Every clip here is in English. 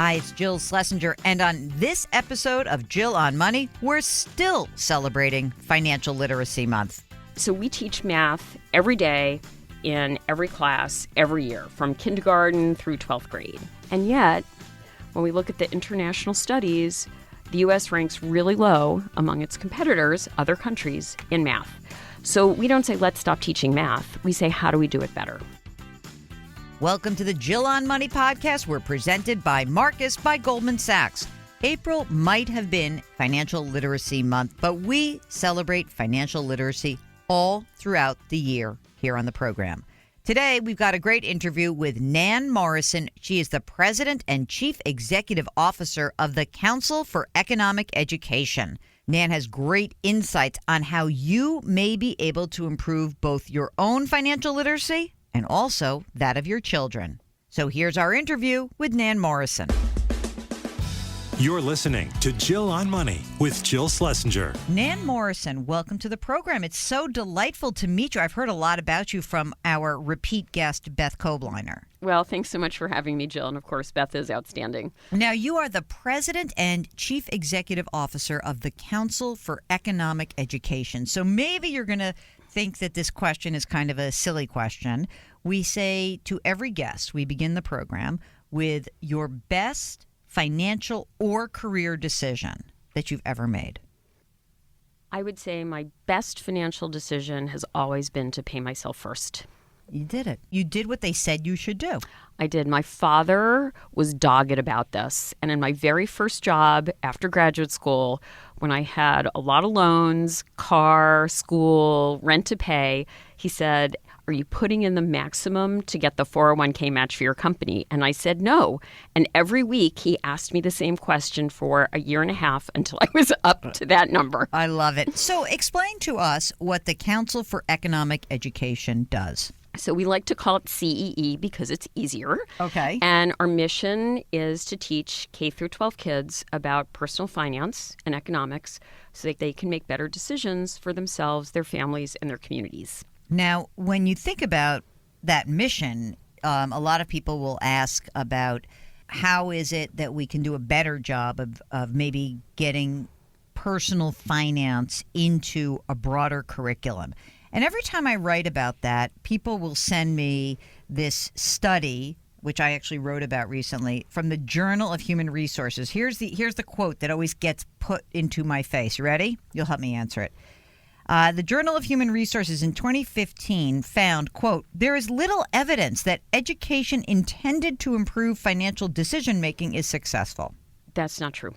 Hi, it's Jill Schlesinger, and on this episode of Jill on Money, we're still celebrating Financial Literacy Month. So we teach math every day in every class every year, from kindergarten through 12th grade. And yet, when we look at the international studies, the U.S. ranks really low among its competitors, other countries, in math. So we don't say, let's stop teaching math. We say, how do we do it better? Welcome to the Jill on Money podcast. We're presented by Marcus by Goldman Sachs. April might have been Financial Literacy Month, but we celebrate financial literacy all throughout the year here on the program. Today, we've got a great interview with Nan Morrison. She is the President and Chief Executive Officer of the Council for Economic Education. Nan has great insights on how you may be able to improve both your own financial literacy and also that of your children. So here's our interview with Nan Morrison. You're listening to Jill on Money with Jill Schlesinger. Nan Morrison, welcome to the program. It's so delightful to meet you. I've heard a lot about you from our repeat guest, Beth Kobliner. Well, thanks so much for having me, Jill. And of course, Beth is outstanding. Now, you are the President and Chief Executive Officer of the Council for Economic Education. So maybe you're going to think that this question is kind of a silly question. We say to every guest, we begin the program with your best financial or career decision that you've ever made. I would say my best financial decision has always been to pay myself first. You did it. You did what they said you should do. I did. My father was dogged about this. And in my very first job after graduate school, when I had a lot of loans, car, school, rent to pay, he said, "Are you putting in the maximum to get the 401k match for your company?" And I said no. And every week he asked me the same question for a year and a half until I was up to that number. I love it. So explain to us what the Council for Economic Education does. So we like to call it CEE because it's easier. Okay. And our mission is to teach K through 12 kids about personal finance and economics so that they can make better decisions for themselves, their families, and their communities. Now, when you think about that mission, a lot of people will ask about how is it that we can do a better job of maybe getting personal finance into a broader curriculum. And every time I write about that, people will send me this study, which I actually wrote about recently, from the Journal of Human Resources. Here's the quote that always gets put into my face. You ready? You'll help me answer it. The Journal of Human Resources in 2015 found, quote, "There is little evidence that education intended to improve financial decision-making is successful." That's not true.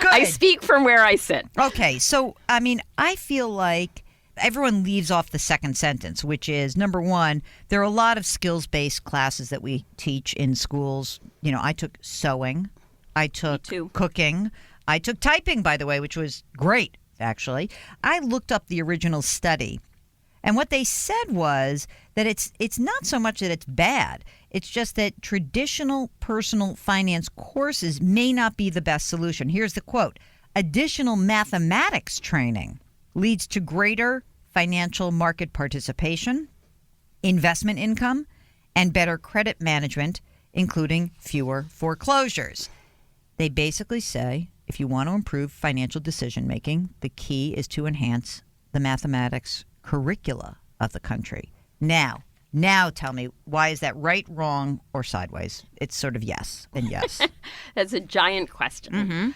Good. I speak from where I sit. Okay, so, I mean, I feel like everyone leaves off the second sentence, which is, number one, there are a lot of skills-based classes that we teach in schools. You know, I took sewing. I took cooking. I took typing, by the way, which was great, actually. I looked up the original study, and what they said was that it's not so much that it's bad. It's just that traditional personal finance courses may not be the best solution. Here's the quote. "Additional mathematics training leads to greater financial market participation, investment income, and better credit management, including fewer foreclosures." They basically say, if you want to improve financial decision-making, the key is to enhance the mathematics curricula of the country. Now tell me, why is that right, wrong, or sideways? It's sort of yes and yes. That's a giant question. Mm-hmm.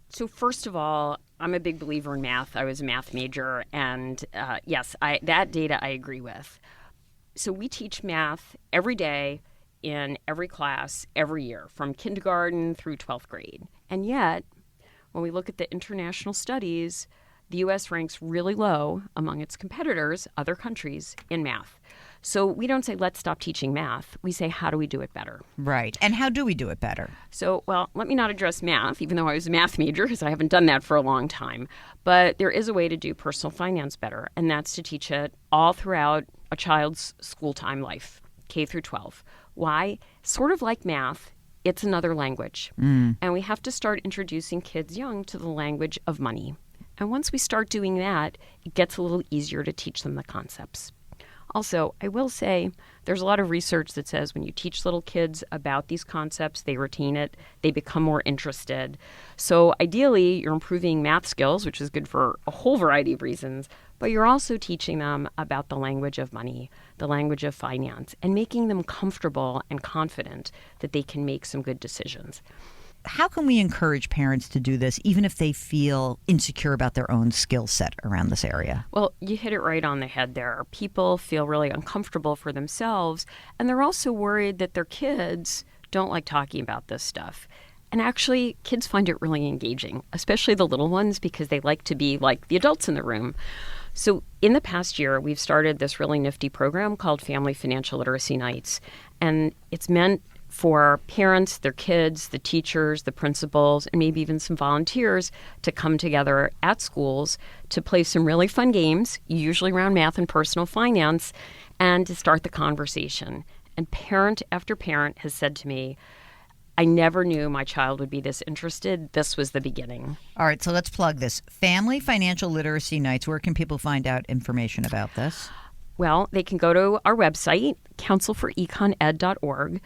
So first of all, I'm a big believer in math. I was a math major, and yes, that data I agree with. So we teach math every day in every class every year, from kindergarten through 12th grade. And yet, when we look at the international studies, the U.S. ranks really low among its competitors, other countries, in math. So we don't say, let's stop teaching math. We say, how do we do it better? Right. And how do we do it better? So, well, let me not address math, even though I was a math major, because I haven't done that for a long time. But there is a way to do personal finance better, and that's to teach it all throughout a child's school time life, K through 12. Why? Sort of like math, it's another language. And we have to start introducing kids young to the language of money. And once we start doing that, it gets a little easier to teach them the concepts. Also, I will say there's a lot of research that says when you teach little kids about these concepts, they retain it, they become more interested. So ideally, you're improving math skills, which is good for a whole variety of reasons, but you're also teaching them about the language of money, the language of finance, and making them comfortable and confident that they can make some good decisions. How can we encourage parents to do this, even if they feel insecure about their own skill set around this area? Well, you hit it right on the head there. People feel really uncomfortable for themselves, and they're also worried that their kids don't like talking about this stuff. And actually, kids find it really engaging, especially the little ones, because they like to be like the adults in the room. So in the past year, we've started this really nifty program called Family Financial Literacy Nights, and it's meant for parents, their kids, the teachers, the principals, and maybe even some volunteers to come together at schools to play some really fun games, usually around math and personal finance, and to start the conversation. And parent after parent has said to me, I never knew my child would be this interested. This was the beginning. All right, so let's plug this. Family Financial Literacy Nights. Where can people find out information about this? Well, they can go to our website, councilforeconed.org,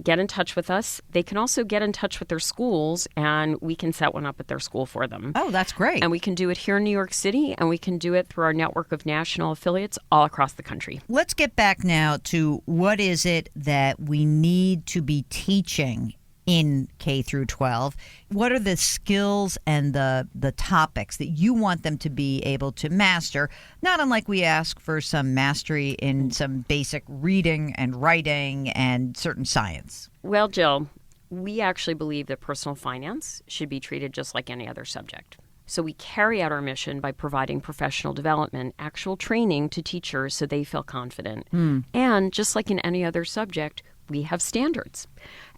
get in touch with us. They can also get in touch with their schools, and we can set one up at their school for them. Oh, that's great. And we can do it here in New York City, and we can do it through our network of national affiliates all across the country. Let's get back now to what is it that we need to be teaching in K through 12. What are the skills and the topics that you want them to be able to master? Not unlike we ask for some mastery in some basic reading and writing and certain science. Well, Jill, we actually believe that personal finance should be treated just like any other subject. So we carry out our mission by providing professional development, actual training to teachers so they feel confident. And just like in any other subject, we have standards.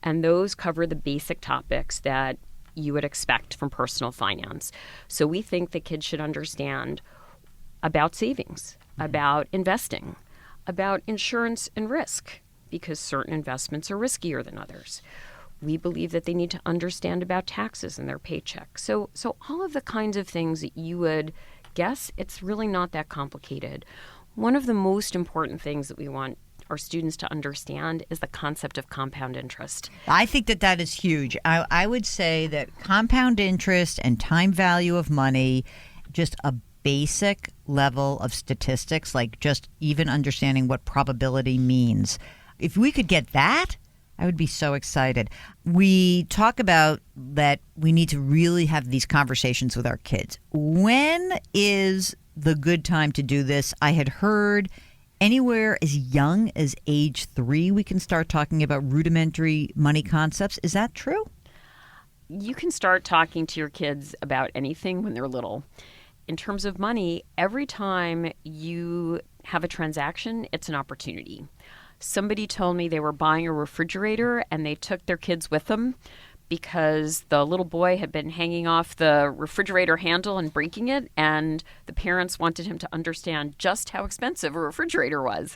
And those cover the basic topics that you would expect from personal finance. So we think that kids should understand about savings, about investing, about insurance and risk, because certain investments are riskier than others. We believe that they need to understand about taxes in their paycheck. So all of the kinds of things that you would guess, it's really not that complicated. One of the most important things that we want our students to understand is the concept of compound interest. I think that is huge. I would say that compound interest and time value of money, just a basic level of statistics, like just even understanding what probability means. If we could get that, I would be so excited. We talk about that we need to really have these conversations with our kids. When is the good time to do this? I had heard anywhere as young as age 3, we can start talking about rudimentary money concepts. Is that true? You can start talking to your kids about anything when they're little. In terms of money, every time you have a transaction, it's an opportunity. Somebody told me they were buying a refrigerator and they took their kids with them because the little boy had been hanging off the refrigerator handle and breaking it, and the parents wanted him to understand just how expensive a refrigerator was.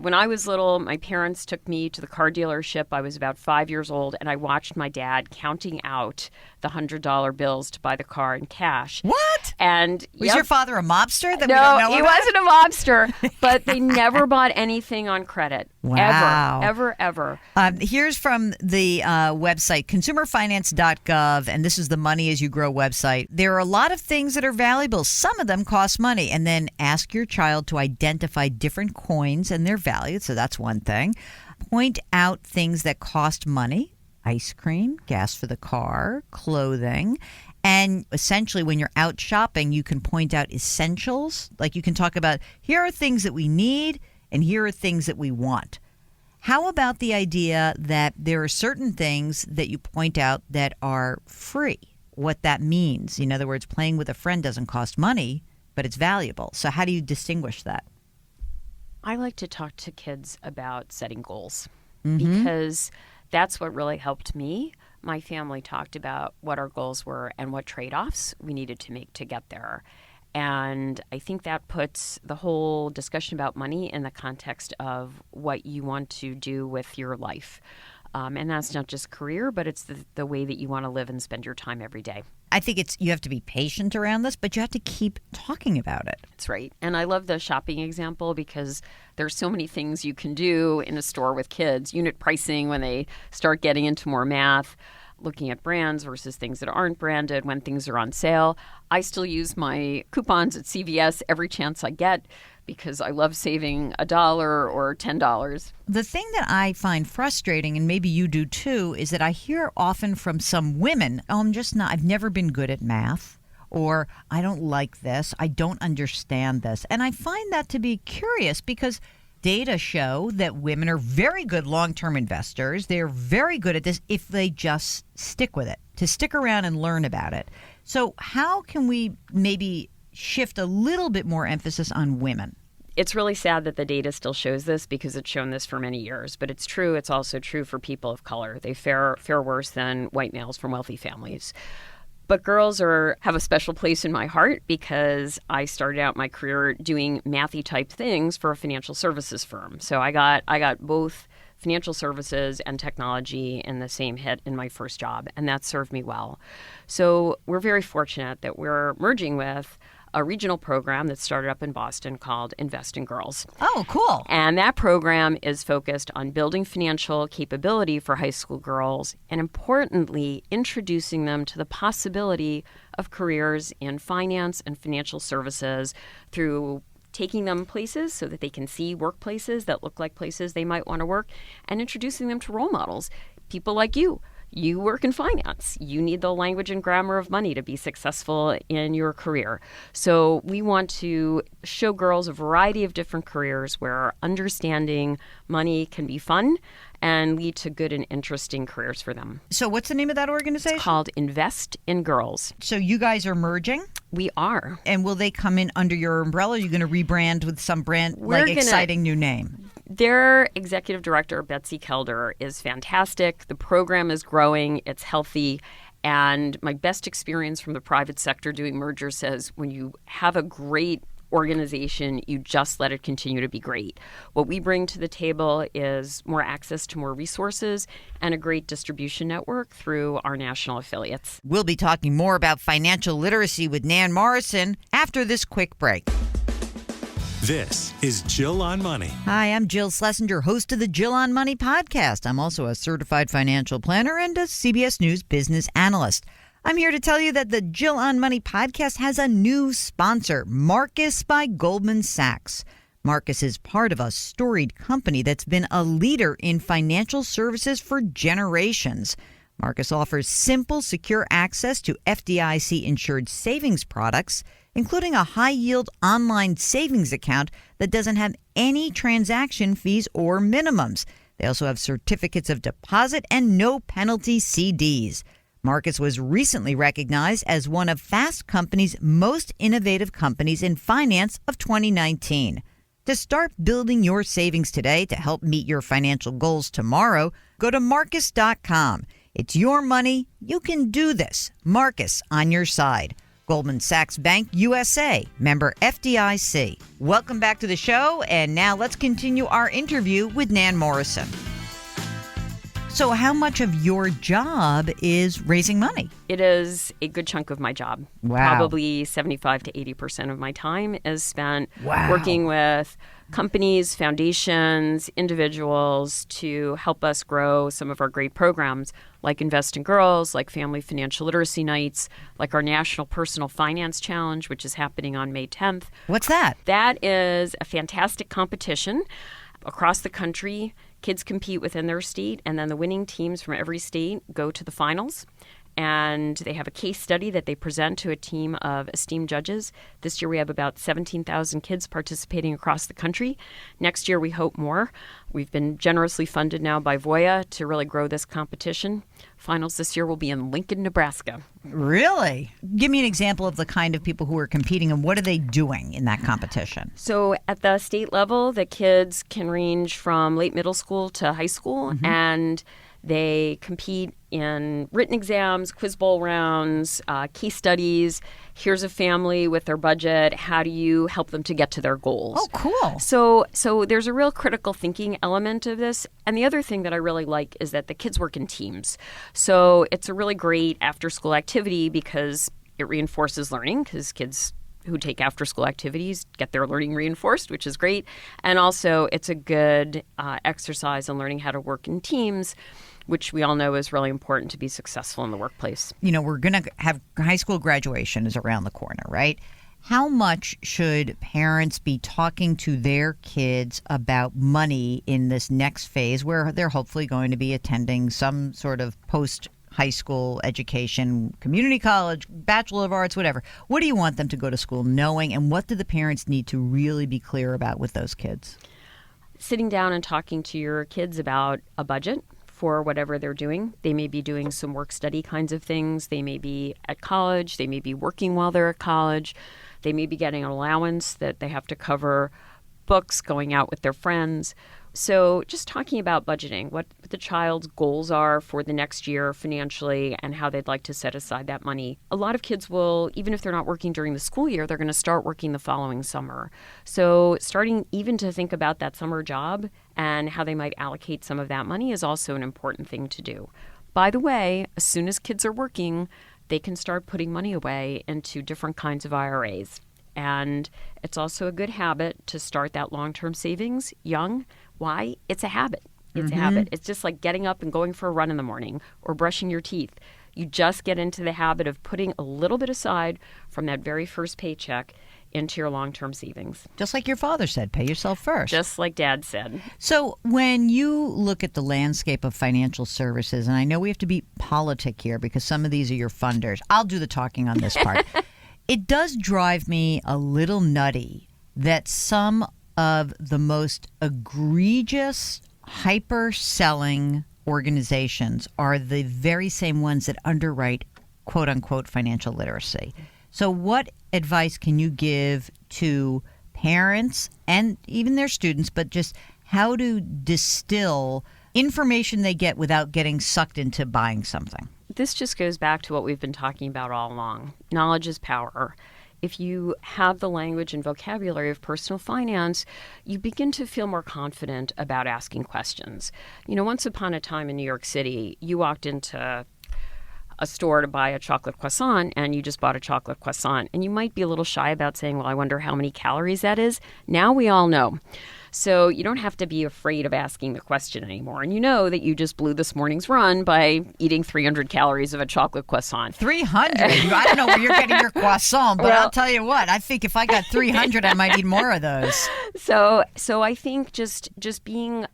When I was little, my parents took me to the car dealership. I was about 5 years old, and I watched my dad counting out the $100 bills to buy the car in cash. What? And was your father a mobster that we don't No, know he about? wasn't a mobster, but they never bought anything on credit. Wow. Ever. Here's from the website, consumerfinance.gov, and this is the Money as You Grow website. There are a lot of things that are valuable. Some of them cost money. And then ask your child to identify different coins and their value. So that's one thing. Point out things that cost money. Ice cream, gas for the car, clothing. And essentially, when you're out shopping, you can point out essentials. Like you can talk about, here are things that we need and here are things that we want. How about the idea that there are certain things that you point out that are free? What that means. In other words, playing with a friend doesn't cost money, but it's valuable. So how do you distinguish that? I like to talk to kids about setting goals because that's what really helped me. My family talked about what our goals were and what trade-offs we needed to make to get there. And I think that puts the whole discussion about money in the context of what you want to do with your life. And that's not just career, but it's the way that you want to live and spend your time every day. I think you have to be patient around this, but you have to keep talking about it. That's right. And I love the shopping example because there's so many things you can do in a store with kids. Unit pricing when they start getting into more math, looking at brands versus things that aren't branded, when things are on sale. I still use my coupons at CVS every chance I get because I love saving $1 or $10. The thing that I find frustrating, and maybe you do too, is that I hear often from some women, I've never been good at math, or I don't like this, I don't understand this. And I find that to be curious because data show that women are very good long-term investors. They're very good at this if they just stick with it, to stick around and learn about it. So how can we maybe shift a little bit more emphasis on women? It's really sad that the data still shows this because it's shown this for many years, but it's true. It's also true for people of color. They fare worse than white males from wealthy families. But girls have a special place in my heart because I started out my career doing mathy type things for a financial services firm. So I got both financial services and technology in the same hit in my first job, and that served me well. So we're very fortunate that we're merging with a regional program that started up in Boston called Invest in Girls. Oh, cool. And that program is focused on building financial capability for high school girls and, importantly, introducing them to the possibility of careers in finance and financial services through taking them places so that they can see workplaces that look like places they might want to work and introducing them to role models, people like you. You work in finance. You need the language and grammar of money to be successful in your career. So we want to show girls a variety of different careers where understanding money can be fun and lead to good and interesting careers for them. So what's the name of that organization? It's called Invest in Girls. So you guys are merging? We are. And will they come in under your umbrella? Are you going to rebrand with some exciting new name? Their executive director, Betsy Kelder, is fantastic. The program is growing. It's healthy. And my best experience from the private sector doing mergers says when you have a great organization, you just let it continue to be great. What we bring to the table is more access to more resources and a great distribution network through our national affiliates. We'll be talking more about financial literacy with Nan Morrison after this quick break. This is Jill on Money. Hi, I'm Jill Schlesinger, host of the Jill on Money podcast. I'm also a certified financial planner and a CBS News business analyst. I'm here to tell you that the Jill on Money podcast has a new sponsor, Marcus by Goldman Sachs. Marcus is part of a storied company that's been a leader in financial services for generations. Marcus offers simple, secure access to FDIC-insured savings products, including a high-yield online savings account that doesn't have any transaction fees or minimums. They also have certificates of deposit and no-penalty CDs. Marcus was recently recognized as one of Fast Company's most innovative companies in finance of 2019. To start building your savings today to help meet your financial goals tomorrow, go to Marcus.com. It's your money. You can do this. Marcus on your side. Goldman Sachs Bank USA, member FDIC. Welcome back to the show, and now let's continue our interview with Nan Morrison. So how much of your job is raising money? It is a good chunk of my job. Wow. Probably 75 to 80% of my time is spent working with companies, foundations, individuals to help us grow some of our great programs like Invest in Girls, like Family Financial Literacy Nights, like our National Personal Finance Challenge, which is happening on May 10th. What's that? That is a fantastic competition across the country. Kids compete within their state, and then the winning teams from every state go to the finals. And they have a case study that they present to a team of esteemed judges. This year we have about 17,000 kids participating across the country. Next year we hope more. We've been generously funded now by Voya to really grow this competition. Finals this year will be in Lincoln, Nebraska. Really? Give me an example of the kind of people who are competing and what are they doing in that competition? So at the state level, the kids can range from late middle school to high school, and They compete in written exams, quiz bowl rounds, case studies. Here's a family with their budget. How do you help them to get to their goals? Oh, cool. So there's a real critical thinking element of this. And the other thing that I really like is that the kids work in teams. So it's a really great after-school activity because it reinforces learning, because kids who take after-school activities get their learning reinforced, which is great. And also it's a good exercise in learning how to work in teams, which we all know is really important to be successful in the workplace. You know, we're going to have high school graduation is around the corner, right? How much should parents be talking to their kids about money in this next phase where they're hopefully going to be attending some sort of post-high school education, community college, Bachelor of Arts, whatever? What do you want them to go to school knowing, and what do the parents need to really be clear about with those kids? Sitting down and talking to your kids about a budget for whatever they're doing. They may be doing some work study kinds of things. They may be at college. They may be working while they're at college. They may be getting an allowance that they have to cover books, going out with their friends. So just talking about budgeting, what the child's goals are for the next year financially and how they'd like to set aside that money. A lot of kids will, even if they're not working during the school year, they're going to start working the following summer. So starting even to think about that summer job and how they might allocate some of that money is also an important thing to do. By the way, as soon as kids are working, they can start putting money away into different kinds of IRAs. And it's also a good habit to start that long-term savings young. Why? It's a habit. It's a habit. It's just like getting up and going for a run in the morning or brushing your teeth. You just get into the habit of putting a little bit aside from that very first paycheck into your long-term savings. Just like your father said, pay yourself first. Just like Dad said. So when you look at the landscape of financial services, and I know we have to be politic here because some of these are your funders. I'll do the talking on this part. It does drive me a little nutty that some of the most egregious, hyper-selling organizations are the very same ones that underwrite, quote-unquote, financial literacy. So what advice can you give to parents and even their students, but just how to distill information they get without getting sucked into buying something? This just goes back to what we've been talking about all along. Knowledge is power. If you have the language and vocabulary of personal finance, you begin to feel more confident about asking questions. You know, once upon a time in New York City, you walked into a store to buy a chocolate croissant and you just bought a chocolate croissant. And you might be a little shy about saying, well, I wonder how many calories that is. Now we all know. So you don't have to be afraid of asking the question anymore. And you know that you just blew this morning's run by eating 300 calories of a chocolate croissant. 300? I don't know where you're getting your croissant, but Well, I'll tell you what. I think if I got 300, I might eat more of those. So I think just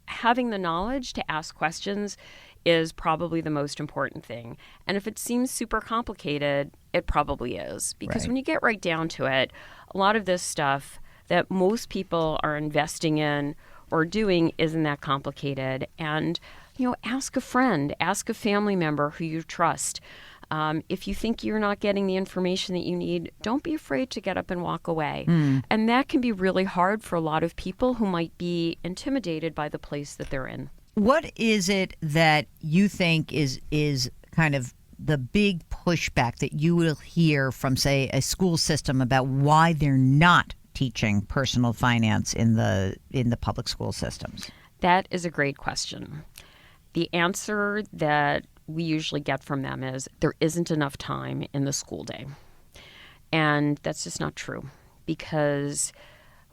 having the knowledge to ask questions is probably the most important thing. And if it seems super complicated, it probably is. Because Right. when you get right down to it, a lot of this stuff that most people are investing in or doing isn't that complicated. And, you know, ask a friend, ask a family member who you trust. If you think you're not getting the information that you need, don't be afraid to get up and walk away. And that can be really hard for a lot of people who might be intimidated by the place that they're in. What is it that you think is kind of the big pushback that you will hear from, say, a school system about why they're not teaching personal finance in the public school systems? That is a great question. The answer that we usually get from them is there isn't enough time in the school day. And that's just not true, because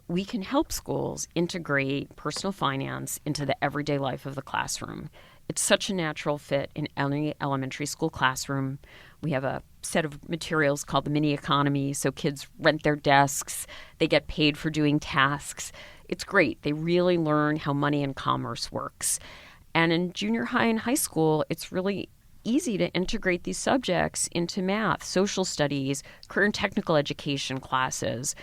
we can help schools integrate personal finance into the everyday life of the classroom. It's such a natural fit in any elementary school classroom. We have a set of materials called the mini economy, so kids rent their desks, they get paid for doing tasks. It's great. They really learn how money and commerce works. And in junior high and high school, it's really easy to integrate these subjects into math, social studies, career and technical education classes.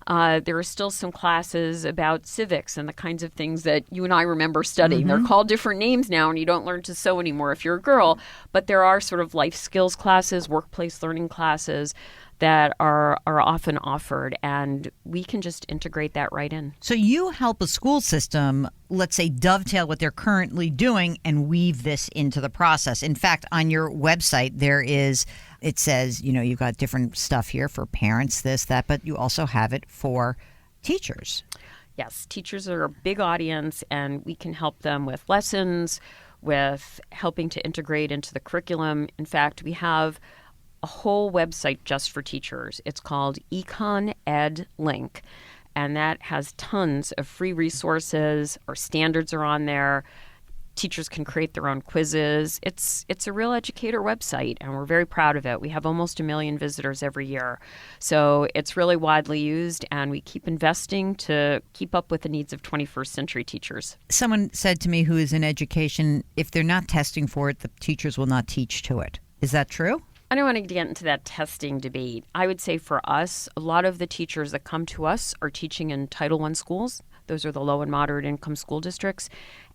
There are still some classes about civics and the kinds of things that you and I remember studying. They're called different names now, and you don't learn to sew anymore if you're a girl. But there are sort of life skills classes, workplace learning classes that are often offered, and we can just integrate that right in. So you help a school system, let's say, dovetail what they're currently doing and weave this into the process. In fact, on your website, it says, you've got different stuff here for parents, this, that, but you also have it for teachers. Yes, teachers are a big audience, and we can help them with lessons, with helping to integrate into the curriculum. In fact, we have a whole website just for teachers. It's called Econ Ed Link, and that has tons of free resources. Our standards are on there. Teachers can create their own quizzes. It's a real educator website, and we're very proud of it. We have almost 1 million visitors every year. So it's really widely used, and we keep investing to keep up with the needs of 21st century teachers. Someone said to me who is in education, if they're not testing for it, the teachers will not teach to it. Is that true? I don't want to get into that testing debate. I would say for us, a lot of the teachers that come to us are teaching in Title I schools. Those are the low and moderate income school districts.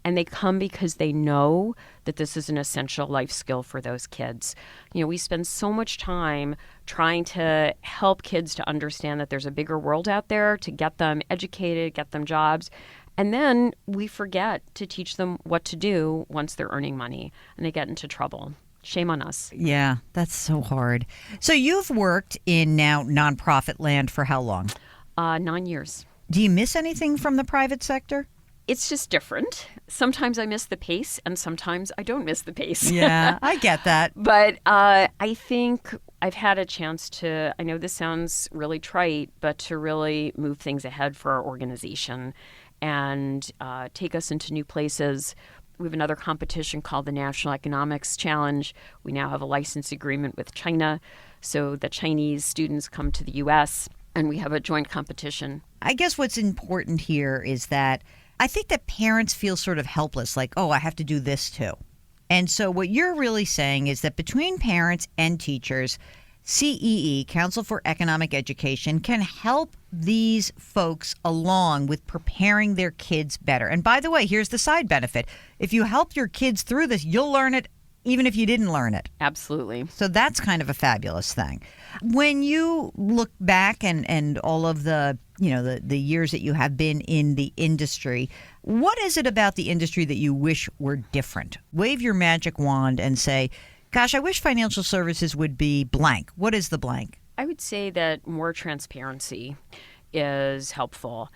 And they come because they know that this is an essential life skill for those kids. We spend so much time trying to help kids to understand that there's a bigger world out there, to get them educated, get them jobs. And then we forget to teach them what to do once they're earning money, and they get into trouble. Shame on us. Yeah, that's so hard. So you've worked in now nonprofit land for how long? 9 years. Do you miss anything from the private sector? It's just different. Sometimes I miss the pace, and sometimes I don't miss the pace. Yeah, I get that. But I think I've had a chance to, I know this sounds really trite, but to really move things ahead for our organization and take us into new places. We have another competition called the National Economics Challenge. We now have a license agreement with China, so the Chinese students come to the U.S., and we have a joint competition. I guess what's important here is that I think that parents feel sort of helpless, like, oh, I have to do this too. And so what you're really saying is that between parents and teachers, CEE, Council for Economic Education, can help these folks along with preparing their kids better. And by the way, here's the side benefit. If you help your kids through this, you'll learn it even if you didn't learn it. Absolutely. So that's kind of a fabulous thing. When you look back and all of the years that you have been in the industry, what is it about the industry that you wish were different? Wave your magic wand and say, gosh, I wish financial services would be blank. What is the blank? I would say that more transparency is helpful.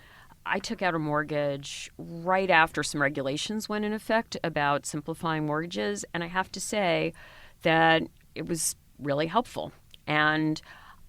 I took out a mortgage right after some regulations went in effect about simplifying mortgages, and I have to say that it was really helpful. And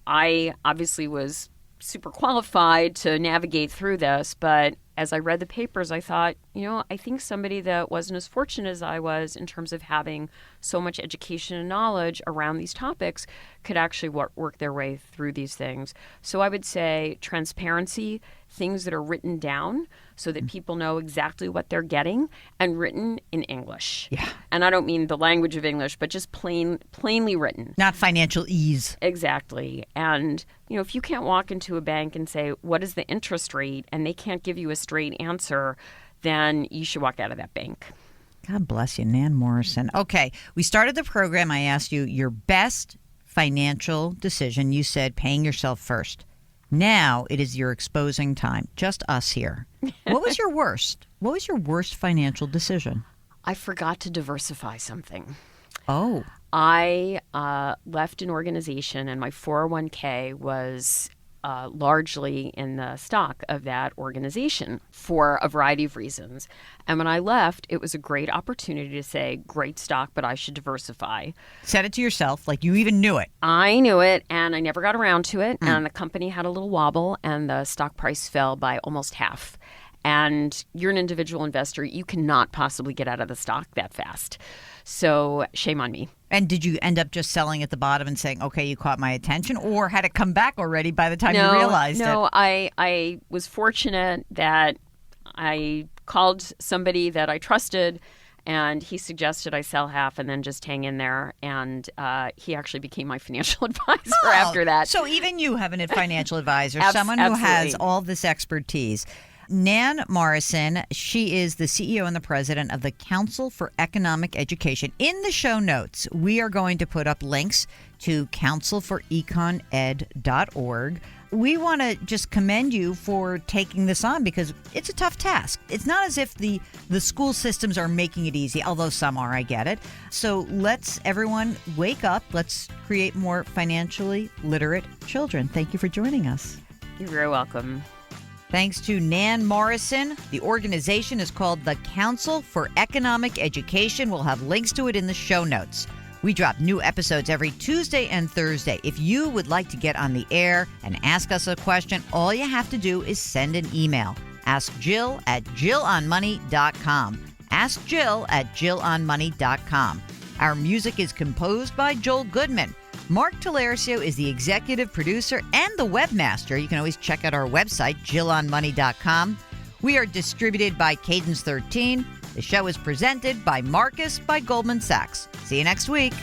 I obviously was super qualified to navigate through this, but as I read the papers, I thought, I think somebody that wasn't as fortunate as I was in terms of having so much education and knowledge around these topics could actually work their way through these things. So I would say transparency, things that are written down so that people know exactly what they're getting, and written in English. Yeah. And I don't mean the language of English, but just plainly written. Not financial ease. Exactly. And, if you can't walk into a bank and say, what is the interest rate, and they can't give you a straight answer, then you should walk out of that bank. God bless you, Nan Morrison. Okay, we started the program. I asked you your best financial decision. You said paying yourself first. Now it is your exposing time. Just us here. What was your worst? What was your worst financial decision? I forgot to diversify something. Oh. I left an organization, and my 401k was largely in the stock of that organization for a variety of reasons. And when I left, it was a great opportunity to say, great stock, but I should diversify. Said it to yourself, like you even knew it. I knew it, and I never got around to it. And the company had a little wobble, and the stock price fell by almost half. And you're an individual investor. You cannot possibly get out of the stock that fast. So shame on me. And did you end up just selling at the bottom and saying, okay, you caught my attention, or had it come back already by the time you realized it? No, I was fortunate that I called somebody that I trusted, and he suggested I sell half and then just hang in there. And he actually became my financial advisor after that. So even you have a financial advisor, Abs- someone who has absolutely. all this expertise. Nan Morrison, she is the CEO and the president of the Council for Economic Education. In the show notes, we are going to put up links to councilforeconed.org. We want to just commend you for taking this on because it's a tough task. It's not as if the school systems are making it easy, although some are, I get it. So let's everyone wake up. Let's create more financially literate children. Thank you for joining us. You're very welcome. Thanks to Nan Morrison. The organization is called the Council for Economic Education. We'll have links to it in the show notes. We drop new episodes every Tuesday and Thursday. If you would like to get on the air and ask us a question, all you have to do is send an email. Ask Jill at JillOnMoney.com. Ask Jill at JillOnMoney.com. Our music is composed by Joel Goodman. Mark Talercio is the executive producer and the webmaster. You can always check out our website, JillOnMoney.com. We are distributed by Cadence 13. The show is presented by Marcus by Goldman Sachs. See you next week.